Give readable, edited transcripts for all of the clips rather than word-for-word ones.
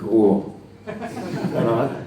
Cool. Alright.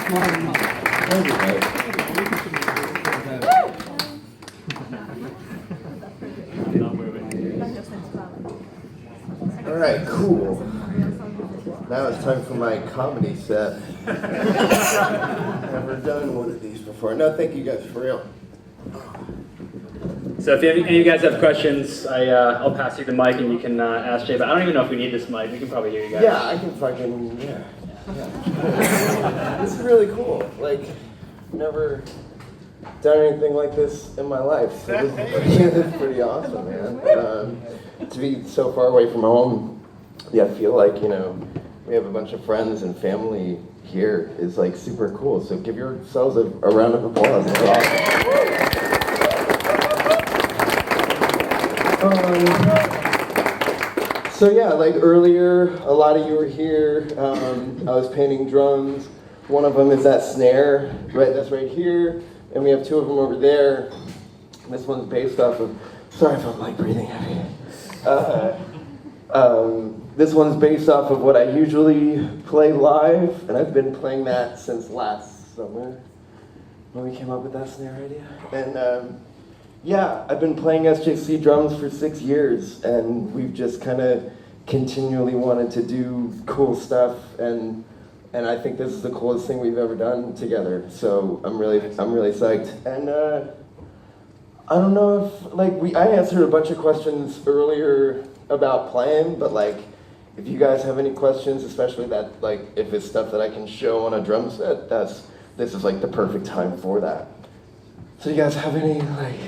Thank you, Mike. All right, cool. Now it's time for my comedy set. Never done one of these before. No, thank you guys, for real. So if any of you guys have questions, I'll pass you the mic and you can ask Jay, but I don't even know if we need this mic. We can probably hear you guys. Yeah, I can fucking, yeah. This is really cool. Like, never done anything like this in my life. So this is pretty awesome, man. To be so far away from home, yeah, I feel like, you know, we have a bunch of friends and family here is like super cool. So give yourselves a round of applause. That's awesome. So yeah, like earlier, a lot of you were here. I was painting drums. One of them is that snare, right? That's right here, and we have two of them over there. This one's based off of. Sorry if I'm like breathing heavy. This one's based off of what I usually play live, and I've been playing that since last summer when we came up with that snare idea. And yeah, I've been playing SJC drums for 6 years, and we've just kind of continually wanted to do cool stuff, and I think this is the coolest thing we've ever done together. So I'm really psyched. And I don't know if I answered a bunch of questions earlier about playing, but like if you guys have any questions, especially that like if it's stuff that I can show on a drum set, this is like the perfect time for that. So you guys have any like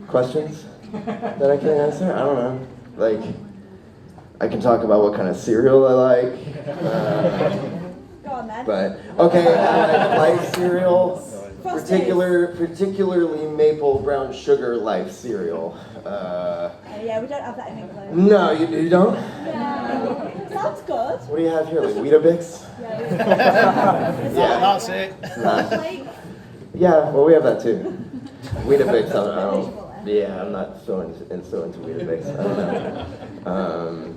questions that I can answer? I don't know. Like, I can talk about what kind of cereal I like. Go on then. But okay, I like life cereal, particularly maple brown sugar life cereal. Yeah, we don't have that in England. No, you don't? No. Sounds good. What do you have here? Like Weetabix? Yeah. That's it. Yeah, well, we have that too. Weetabix, I don't. Yeah, I'm not so into Weetabix. I don't know.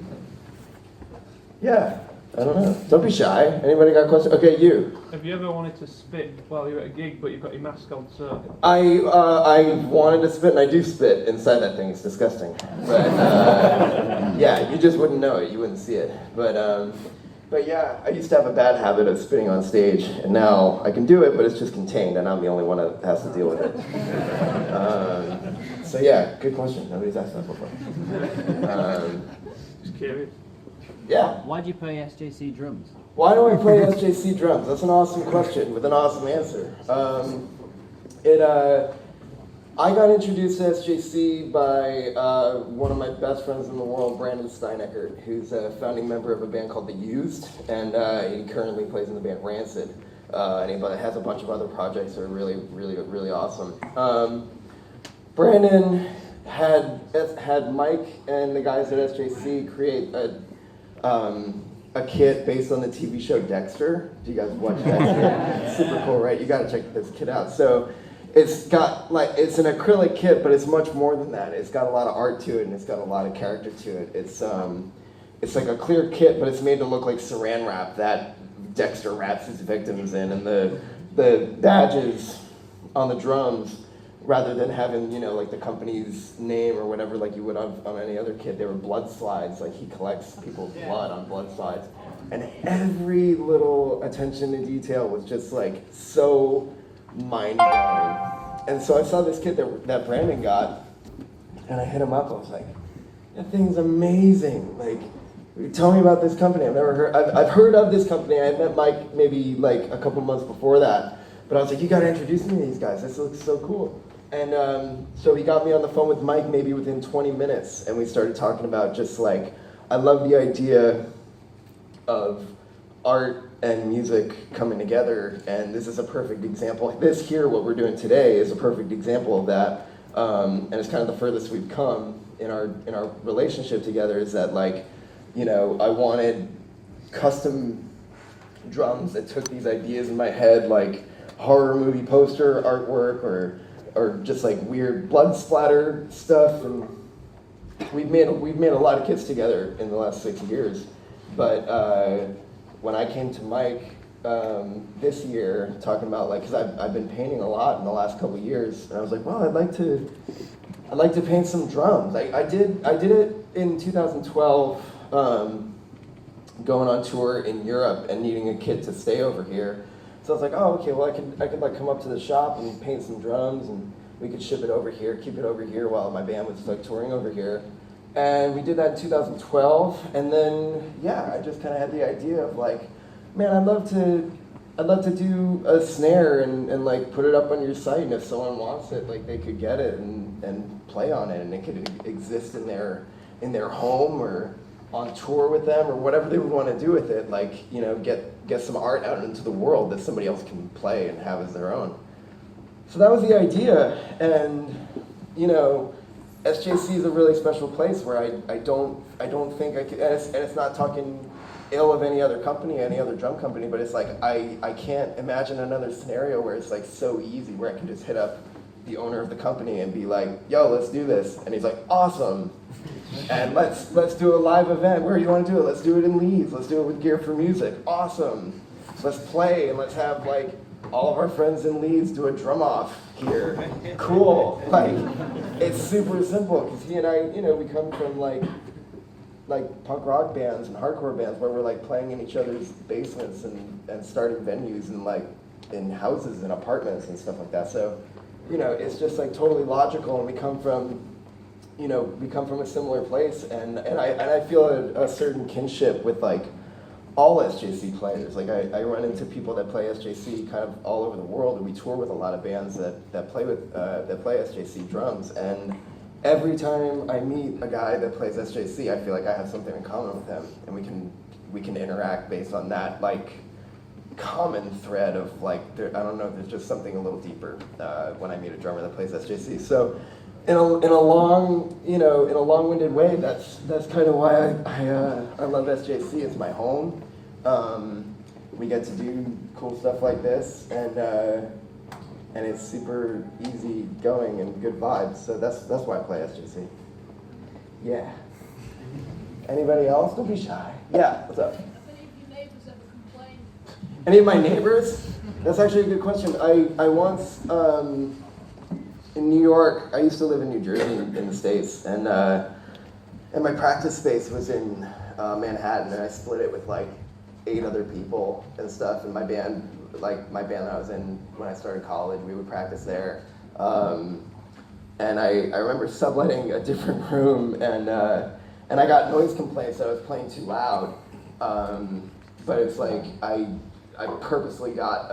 Yeah, I don't know. Don't be shy. Anybody got questions? Okay, you. Have you ever wanted to spit while you're at a gig, but you've got your mask on, so? I wanted to spit, and I do spit inside that thing. It's disgusting. But yeah, you just wouldn't know it. You wouldn't see it. But yeah, I used to have a bad habit of spitting on stage, and now I can do it, but it's just contained, and I'm the only one that has to deal with it. So yeah, good question. Nobody's asked that before. Just curious. Yeah. Why do you play SJC drums? Why do I play SJC drums? That's an awesome question with an awesome answer. I got introduced to SJC by one of my best friends in the world, Brandon Steineckert, who's a founding member of a band called The Used, and he currently plays in the band Rancid. And he has a bunch of other projects that are really, really, really awesome. Brandon had Mike and the guys at SJC create a kit based on the TV show Dexter. Do you guys watch Dexter? It's super cool, right? You gotta check this kit out. So it's got it's an acrylic kit, but it's much more than that. It's got a lot of art to it, and it's got a lot of character to it. It's like a clear kit, but it's made to look like saran wrap that Dexter wraps his victims in, and the badges on the drums, rather than having, you know, like the company's name or whatever like you would on any other kit, they were blood slides. Like he collects people's blood on blood slides. And every little attention to detail was just like so mind-blowing. And so I saw this kit that Brandon got, and I hit him up. I was like, that thing's amazing. Like, tell me about this company. I've heard of this company. I had met Mike maybe like a couple months before that. But I was like, you gotta introduce me to these guys. This looks so cool. And so he got me on the phone with Mike maybe within 20 minutes, and we started talking about just like, I love the idea of art and music coming together, and this is a perfect example. This here, what we're doing today, is a perfect example of that, and it's kind of the furthest we've come in our relationship together. Is that like, you know, I wanted custom drums that took these ideas in my head, like horror movie poster artwork or just like weird blood splatter stuff, and we've made a lot of kits together in the last 6 years. But when I came to Mike this year talking about like, cause I've been painting a lot in the last couple of years, and I was like, well, I'd like to paint some drums. I did it in 2012, going on tour in Europe and needing a kid to stay over here. So I was like, oh, okay, well, I could like come up to the shop and paint some drums, and we could ship it over here, keep it over here while my band was like touring over here. And we did that in 2012, and then, yeah, I just kind of had the idea of like, man, I'd love to do a snare and like put it up on your site, and if someone wants it, like they could get it and play on it, and it could exist in their home or on tour with them or whatever they would want to do with it, like, you know, get some art out into the world that somebody else can play and have as their own. So that was the idea, and you know, SJC is a really special place where I don't think I could, and it's not talking ill of any other company, any other drum company, but it's like I can't imagine another scenario where it's like so easy, where I can just hit up the owner of the company and be like, yo, let's do this, and he's like, awesome, and let's do a live event. Where do you want to do it? Let's do it in Leeds. Let's do it with Gear for Music. Awesome. Let's play, and let's have like all of our friends in Leeds do a drum off here. Cool. Like, it's super simple, because he and I, you know, we come from like punk rock bands and hardcore bands where we're like playing in each other's basements and starting venues and like in houses and apartments and stuff like that. So, you know, it's just like totally logical, and we come from a similar place, and I feel a certain kinship with like all SJC players. Like I run into people that play SJC kind of all over the world, and we tour with a lot of bands that play SJC drums, and every time I meet a guy that plays SJC, I feel like I have something in common with him, and we can interact based on that like common thread of like, I don't know, there's just something a little deeper when I meet a drummer that plays SJC. So in a long-winded way, that's kind of why I love SJC. It's my home. We get to do cool stuff like this, and it's super easy going and good vibes. So that's why I play SJC. Yeah. Anybody else? Don't be shy. Yeah. What's up? Any of my neighbors? That's actually a good question. I once, in New York, I used to live in New Jersey in the States, and my practice space was in Manhattan, and I split it with like 8 other people and stuff, and my band that I was in when I started college, we would practice there. And I remember subletting a different room, and I got noise complaints that I was playing too loud. But it's like, I purposely got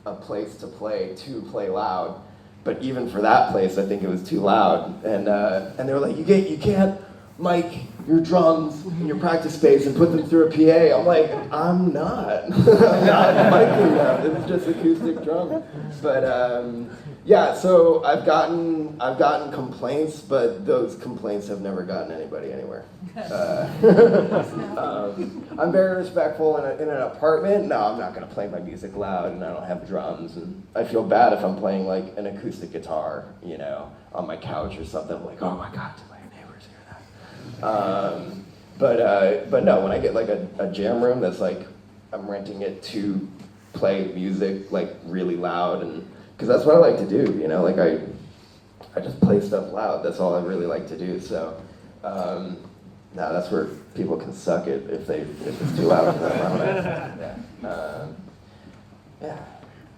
a place to play loud. But even for that place, I think it was too loud. And they were like, you can't mic your drums in your practice space and put them through a PA. I'm like, I'm not. I'm not micing them. It was just acoustic drum. But yeah, so I've gotten complaints, but those complaints have never gotten anybody anywhere. I'm very respectful in an apartment. No, I'm not gonna play my music loud, and I don't have drums, and I feel bad if I'm playing like an acoustic guitar, you know, on my couch or something. I'm like, oh my God, did my neighbors hear that? But no, when I get like a jam room that's like, I'm renting it to play music like really loud, and because that's what I like to do, you know, like I just play stuff loud. That's all I really like to do. So no, that's where people can suck it if it's too loud for them. Yeah. Yeah.